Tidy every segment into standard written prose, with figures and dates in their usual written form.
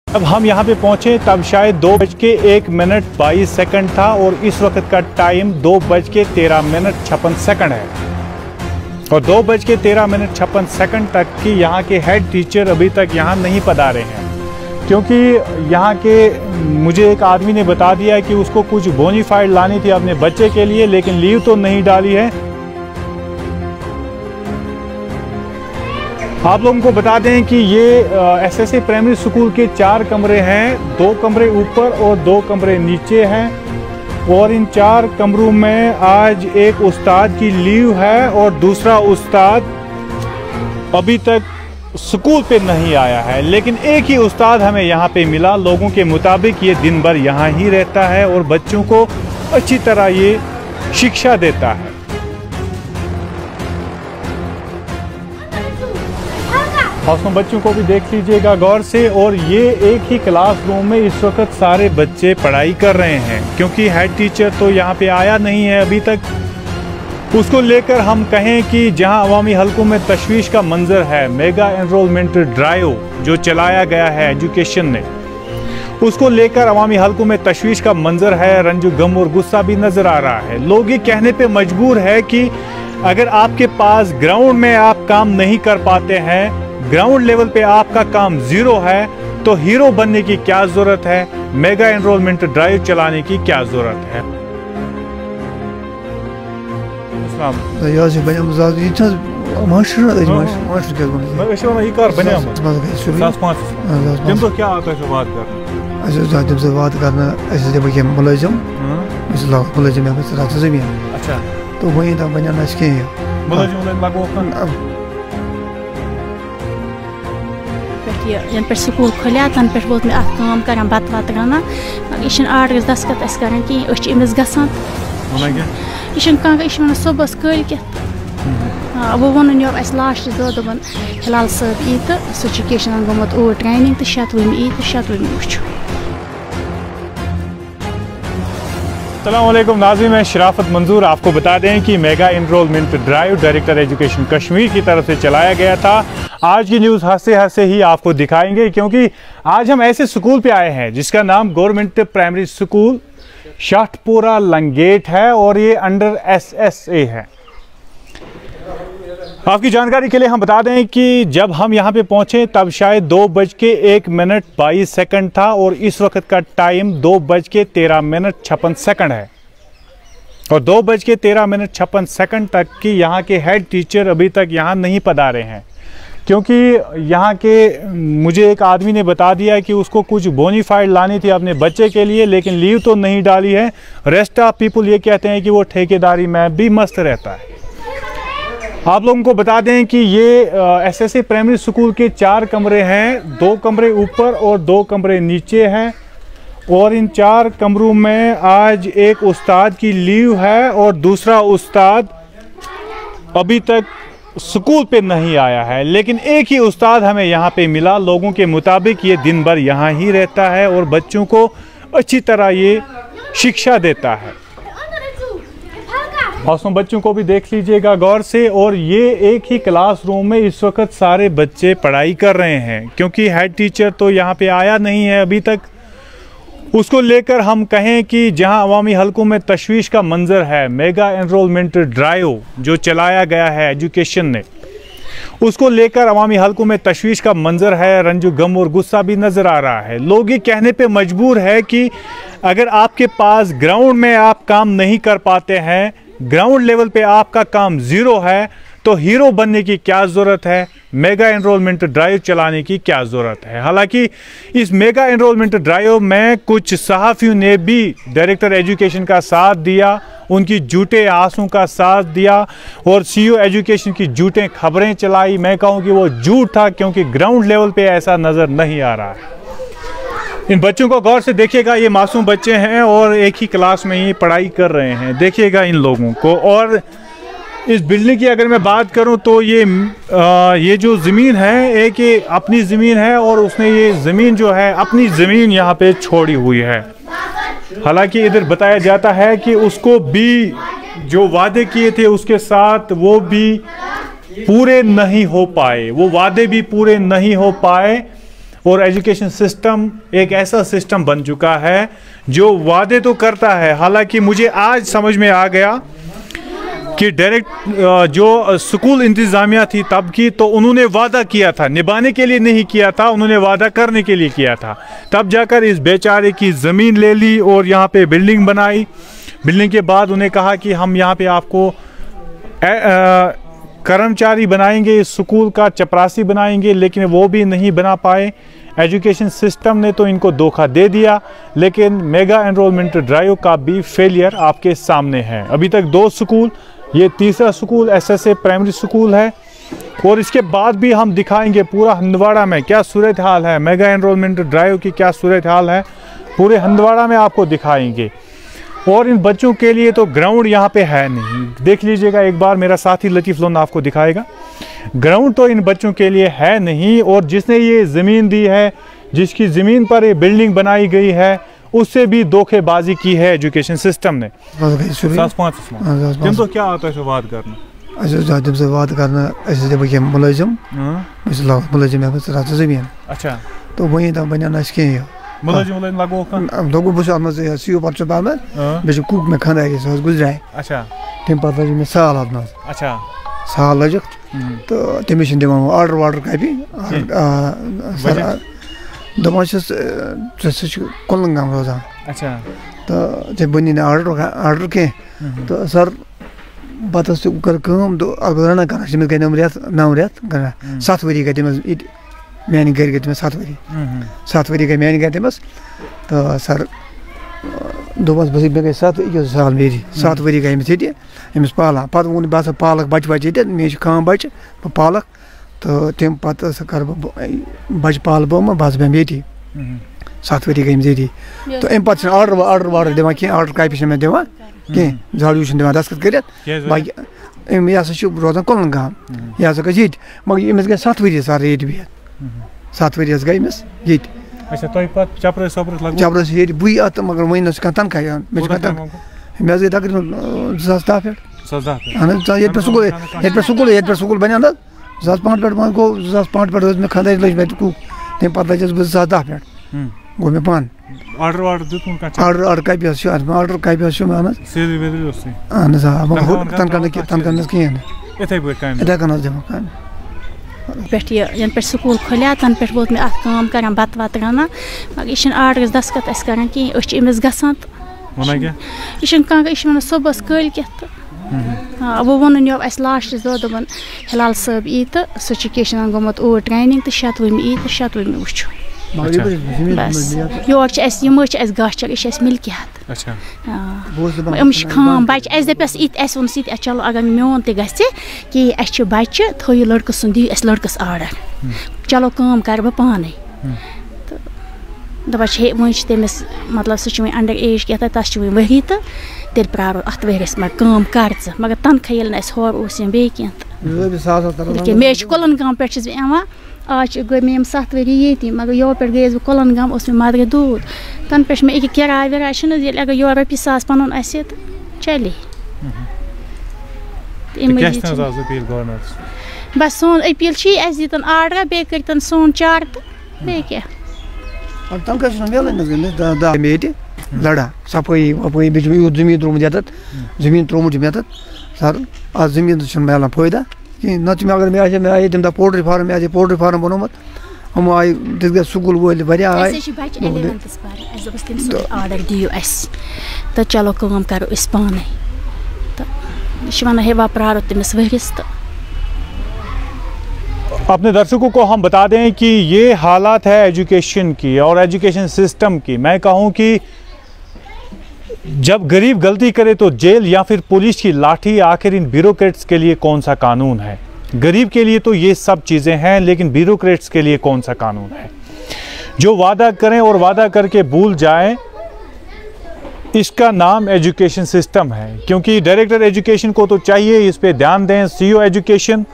जब हम यहाँ पे पहुँचे तब शायद 2:01:22 था और इस वक्त का टाइम 2:13:56 है और 2:13:56 तक की यहाँ के हेड टीचर अभी तक यहाँ नहीं पधारे हैं, क्योंकि यहाँ के मुझे एक आदमी ने बता दिया कि उसको कुछ बोनीफाइड लानी थी अपने बच्चे के लिए, लेकिन लीव तो नहीं डाली है। आप लोगों को बता दें कि ये एसएसए प्राइमरी स्कूल के 4 कमरे हैं, 2 कमरे ऊपर और 2 कमरे नीचे हैं और इन 4 कमरों में आज एक उस्ताद की लीव है और दूसरा उस्ताद अभी तक स्कूल पे नहीं आया है, लेकिन एक ही उस्ताद हमें यहाँ पे मिला। लोगों के मुताबिक ये दिन भर यहाँ ही रहता है और बच्चों को अच्छी तरह ये शिक्षा देता है। खासकर बच्चों को भी देख लीजिएगा गौर से। और ये एक ही क्लासरूम में इस वक्त सारे बच्चे पढ़ाई कर रहे हैं, क्योंकि हेड टीचर तो यहाँ पे आया नहीं है अभी तक। उसको लेकर हम कहें कि जहां अवामी हलकों में तशवीश का मंजर है, मेगा एनरोलमेंट ड्राइव जो चलाया गया है एजुकेशन ने, उसको लेकर अवामी हलकों में तशवीश का मंजर है, रंजो गम और गुस्सा भी नजर आ रहा है। लोग ये कहने पे मजबूर है कि अगर आपके पास ग्राउंड में आप काम नहीं कर पाते हैं, ग्राउंड लेवल पे आपका काम जीरो है, तो हीरो बनने की क्या जरूरत है, मेगा एनरोलमेंट ड्राइव चलाने की क्या जरूरत है। तो वही था बना पे स्कूल खोलिया तन पे वोत मे अत काम कर बत वत रना यह आर्डर दस्खत कर अमिस गसान यह कह सुबह कल के वो वन यो लास्ट दो दोपन हिलाल सब यी तो सह गोमुत ओर ट्रेनिंग तो 7वीं यी तो 7वीं वो। अस्सलामुअलैकुम नाज़रीन, मैं शराफत मंजूर आपको बता दें कि mega enrolment drive director education Kashmir की तरफ से चलाया गया था। आज की न्यूज़ हंसते हंसते ही आपको दिखाएंगे, क्योंकि आज हम ऐसे स्कूल पे आए हैं जिसका नाम government primary school Shahpura Langate है और ये अंडर एसएसए है। आपकी जानकारी के लिए हम बता दें कि जब हम यहाँ पे पहुँचे तब शायद 2:01:22 था और इस वक्त का टाइम 2:13:56 है और 2:13:56 तक की यहाँ के हेड टीचर अभी तक यहाँ नहीं पधारे हैं, क्योंकि यहाँ के मुझे एक आदमी ने बता दिया कि उसको कुछ बोनीफाइड लानी थी अपने बच्चे के लिए, लेकिन लीव तो नहीं डाली है। रेस्ट ऑफ पीपल ये कहते हैं कि वो ठेकेदारी में भी मस्त रहता है। आप लोगों को बता दें कि ये एसएसए प्राइमरी स्कूल के 4 कमरे हैं, 2 कमरे ऊपर और 2 कमरे नीचे हैं और इन 4 कमरों में आज एक उस्ताद की लीव है और दूसरा उस्ताद अभी तक स्कूल पे नहीं आया है, लेकिन एक ही उस्ताद हमें यहाँ पे मिला। लोगों के मुताबिक ये दिन भर यहाँ ही रहता है और बच्चों को अच्छी तरह ये शिक्षा देता है। खासकर बच्चों को भी देख लीजिएगा गौर से। और ये एक ही क्लासरूम में इस वक्त सारे बच्चे पढ़ाई कर रहे हैं, क्योंकि हेड टीचर तो यहाँ पे आया नहीं है अभी तक। उसको लेकर हम कहें कि जहां अवामी हलकों में तशवीश का मंजर है, मेगा एनरोलमेंट ड्राइव जो चलाया गया है एजुकेशन ने, उसको लेकर अवामी हलकों में तशवीश का मंजर है, रंजो गम और गुस्सा भी नजर आ रहा है। लोग ये कहने पे मजबूर है कि अगर आपके पास ग्राउंड में आप काम नहीं कर पाते हैं, ग्राउंड लेवल पे आपका काम जीरो है, तो हीरो बनने की क्या ज़रूरत है, मेगा एनरोलमेंट ड्राइव चलाने की क्या ज़रूरत है। हालांकि इस मेगा एनरोलमेंट ड्राइव में कुछ सहाफ़ियों ने भी डायरेक्टर एजुकेशन का साथ दिया, उनकी झूठे आंसू का साथ दिया और सीईओ एजुकेशन की झूठे खबरें चलाई। मैं कहूँ कि वो झूठ था, क्योंकि ग्राउंड लेवल पे ऐसा नज़र नहीं आ रहा है। इन बच्चों को गौर से देखिएगा, ये मासूम बच्चे हैं और एक ही क्लास में ही पढ़ाई कर रहे हैं। देखिएगा इन लोगों को। और इस बिल्डिंग की अगर मैं बात करूं तो ये जो ज़मीन है, एक ये अपनी ज़मीन है और उसने ये ज़मीन जो है अपनी ज़मीन यहाँ पे छोड़ी हुई है। हालांकि इधर बताया जाता है कि उसको भी जो वादे किए थे उसके साथ वो भी पूरे नहीं हो पाए, वो वादे भी पूरे नहीं हो पाए और एजुकेशन सिस्टम एक ऐसा सिस्टम बन चुका है जो वादे तो करता है, हालांकि मुझे आज समझ में आ गया कि डायरेक्ट जो स्कूल इंतज़ामिया थी तब की, तो उन्होंने वादा किया था, निभाने के लिए नहीं किया था, उन्होंने वादा करने के लिए किया था। तब जाकर इस बेचारे की ज़मीन ले ली और यहाँ पे बिल्डिंग बनाई। बिल्डिंग के बाद उन्हें कहा कि हम यहाँ पे आपको कर्मचारी बनाएंगे, इस स्कूल का चपरासी बनाएंगे, लेकिन वो भी नहीं बना पाए। एजुकेशन सिस्टम ने तो इनको धोखा दे दिया। लेकिन मेगा एनरोलमेंट ड्राइव का भी फेलियर आपके सामने है। अभी तक 2 स्कूल, ये तीसरा स्कूल SSA प्राइमरी स्कूल है, और इसके बाद भी हम दिखाएंगे पूरा हंदवाड़ा में क्या सूरत हाल है, मेगा एनरोलमेंट ड्राइव की क्या सूरत हाल है, पूरे हंदवाड़ा में आपको दिखाएंगे। और इन बच्चों के लिए तो ग्राउंड यहाँ पे है नहीं। देख लीजिएगा एक बार, मेरा साथी लतीफ़ लोन आपको दिखाएगा। ग्राउंड तो इन बच्चों के लिए है नहीं, और जिसने ये ज़मीन दी है, जिसकी ज़मीन पर ये बिल्डिंग बनाई गई है, उससे भी धोखेबाजी की है एजुकेशन सिस्टम ने। तो क्या आता है बात करना, बात करना मुलाजिम ज़मीन। अच्छा, तो वही बना कह लोगों सीओ पर्च पे कुक में खाना गुजराए। अच्छा, तम पे लगे साल अद मज। अच्छा, साल लजक तो तमिस दिवान आर्डर वार्डर कापी दपान कुलगाम रोजान। अच्छा, तो चे बनी ना आर्डर कह तो सर पत कर तो रन कर गई 9 रेत कर 7 वरी गई तमस मानी गर गई तमस 7 वरी गई मानी गर तमस। तो सर दोपस बस मे गई 7 साल मेरी 7 वरी गई अमिस अमिस पाला पे वो बस पालक बच ये मे कम बच पालक। तो तम पे कर बच पाल बह बस बेम ये 7 वरी गई ये। तो अम पे आर्डर वार्डर दिवान कह आर्डर कापी मे दिवान कह झाड़ू दिवान दस्तखत कर बाकी यह रोजान कुलगाम यह कर ये मगर अमिस गई 7 वरी सर ये बिहत 7 वरी गई अमिस ये। चपरस ये बी अत मगर वन तनख्वाह मे गई तकरीबन 2010 पे स्कूल बन 2005 पे गो 2005 पे मे खानदार लज मे कुक तम पे लजस बह 2010 पे गो मे पान आर्डर कापी आर्डर कापी अहन तनख्वाह कहें इथे कन दिवान यन पे स्कूल खोलिया तन पे वो मे काम कर बत वत राना मगर यह आर्डर दस्तखत कर कहें अमिस गसान यह सुबह कल वो वोन यो लास्ट दो दोपन हिलाल साहब यी तो सह गोमुत ओर ट्रेनिंग तो 7 यी तो 7 वो बस योर गाचर यह मिल्कियत अम खाम बच्चे दपस वो चलो अगर मोन तह कि बच्चे थो लड़क सुन दी लड़कस आर्डर चलो काम कर बह पाने। तो दपान वो तमिस मतलब सह वो अंडर एज क्या तस वरी तो तेल प्रारो अत वरियस काम कर मगर तनख्वाह ये हर बे कह मे कुलगाम पे आज गई मे 7 वरी ये मगर योर पे गई बह कुलगाम मे मदर दूर तन पे मे किराय विराय अगर योर ₹1,000 पन तो चले। बस सोन अपील दिन आर्डर बे कर सोन चार तो बे क्या लड़ा सफाई वफाई बे जमीन त्रोमुत ये जमीन त्रोमुत मे सर आज जमीन मिलान फायदा कहीं ना अगर मे आए तम दह पोल्ट्री फार्म मे पोल्ट्री फार्म बनोमुत हम आए दिस स्कूल वल आए तो चलो काम करो पाने तो वन हे वा प्रारो तमिस वरिस। तो अपने दर्शकों को हम बता दें कि ये हालात है एजुकेशन की और एजुकेशन सिस्टम की। मैं कहूँ कि जब गरीब गलती करे तो जेल या फिर पुलिस की लाठी, आखिर इन ब्यूरोक्रेट्स के लिए कौन सा कानून है? गरीब के लिए तो ये सब चीज़ें हैं, लेकिन ब्यूरोक्रेट्स के लिए कौन सा कानून है? जो वादा करें और वादा करके भूल जाएं, इसका नाम एजुकेशन सिस्टम है। क्योंकि डायरेक्टर एजुकेशन को तो चाहिए इस पे ध्यान दें, CEO एजुकेशन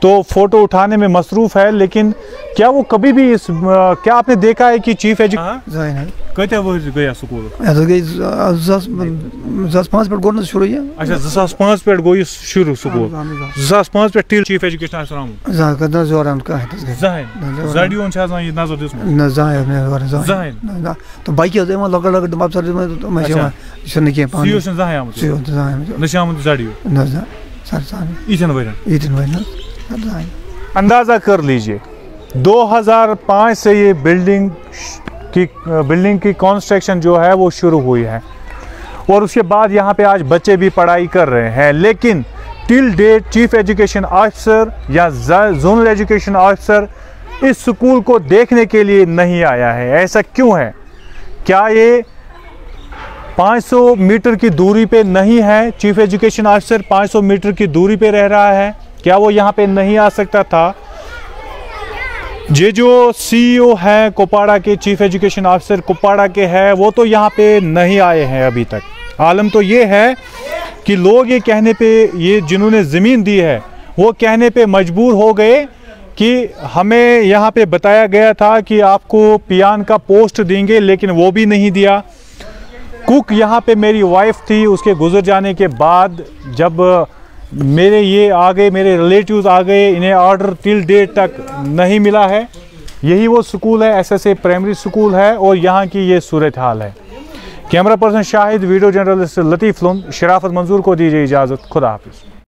तो फोटो उठाने में मसरूफ है, लेकिन क्या वो कभी भी इस क्या आपने देखा है कि चीफ एजुकेशन कत्या वो गया स्कूल? गई 2005 पे गोन शुरू है। अच्छा 2005 पे गो शुरू स्कूल 2005 पे टिल चीफ एजुकेशन आसराम जा कदर जोरान का है जाहिन जाडियोन छ आसान ये नजर दिस न जाहिन जाहिन तो बाकी होते हैं लग लग बाप सर में मैं सुन के पानी सीओ सन जाहिन सीओ जाहिन नशाम जाडियो न जा सर सर इतन वैन अंदाजा कर लीजिए 2005 से ये बिल्डिंग की कंस्ट्रक्शन जो है वो शुरू हुई है और उसके बाद यहाँ पे आज बच्चे भी पढ़ाई कर रहे हैं, लेकिन till date chief education officer या जोनल एजुकेशन ऑफिसर इस स्कूल को देखने के लिए नहीं आया है। ऐसा क्यों है? क्या ये 500 मीटर की दूरी पे नहीं है? चीफ एजुकेशन ऑफिसर 500 मीटर की दूरी पे रह रहा है, क्या वो यहाँ पे नहीं आ सकता था? ये जो सीईओ है कुपवाड़ा के, चीफ एजुकेशन ऑफिसर कुपवाड़ा के है, वो तो यहाँ पे नहीं आए हैं अभी तक। आलम तो ये है कि लोग ये कहने पे, ये जिन्होंने ज़मीन दी है वो कहने पे मजबूर हो गए कि हमें यहाँ पे बताया गया था कि आपको पियान का पोस्ट देंगे, लेकिन वो भी नहीं दिया। कुक यहाँ पे मेरी वाइफ थी, उसके गुजर जाने के बाद जब मेरे ये आ गए, मेरे रिलेटिव्स आ गए, इन्हें ऑर्डर टिल डेट तक नहीं मिला है। यही वो स्कूल है, एसएसए प्राइमरी स्कूल है और यहाँ की ये सूरत हाल है। Camera person Shahid, video journalist Latif Lum, Sharafat मंजूर को दीजिए इजाज़त। खुदा हाफिज़।